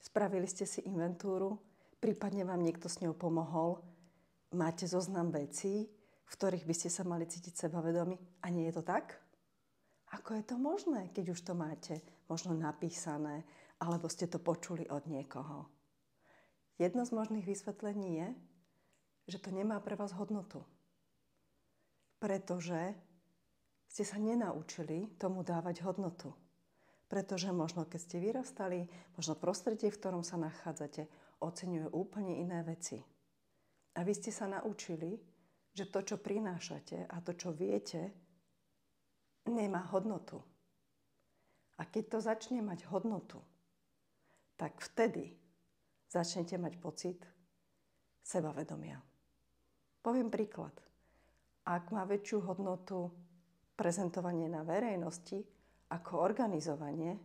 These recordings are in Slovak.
Spravili ste si inventúru, prípadne vám niekto s ňou pomohol, máte zoznam vecí, v ktorých by ste sa mali cítiť sebavedomí a nie je to tak? Ako je to možné, keď už to máte možno napísané, alebo ste to počuli od niekoho? Jedno z možných vysvetlení je, že to nemá pre vás hodnotu. Pretože ste sa nenaučili tomu dávať hodnotu. Pretože možno keď ste vyrastali, možno prostredie, v ktorom sa nachádzate, oceňuje úplne iné veci. A vy ste sa naučili, že to, čo prinášate a to, čo viete, nemá hodnotu. A keď to začne mať hodnotu, tak vtedy začnete mať pocit sebavedomia. Poviem príklad. Ak má väčšiu hodnotu prezentovanie na verejnosti ako organizovanie,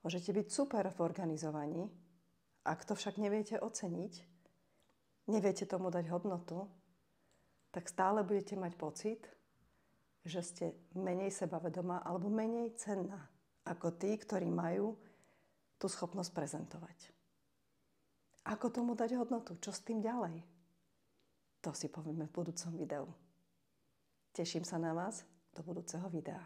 môžete byť super v organizovaní, ak to však neviete oceniť, neviete tomu dať hodnotu, tak stále budete mať pocit, že ste menej sebavedomá alebo menej cenná ako tí, ktorí majú tú schopnosť prezentovať. Ako tomu dať hodnotu? Čo s tým ďalej? To si povieme v budúcom videu. Teším sa na vás do budúceho videa.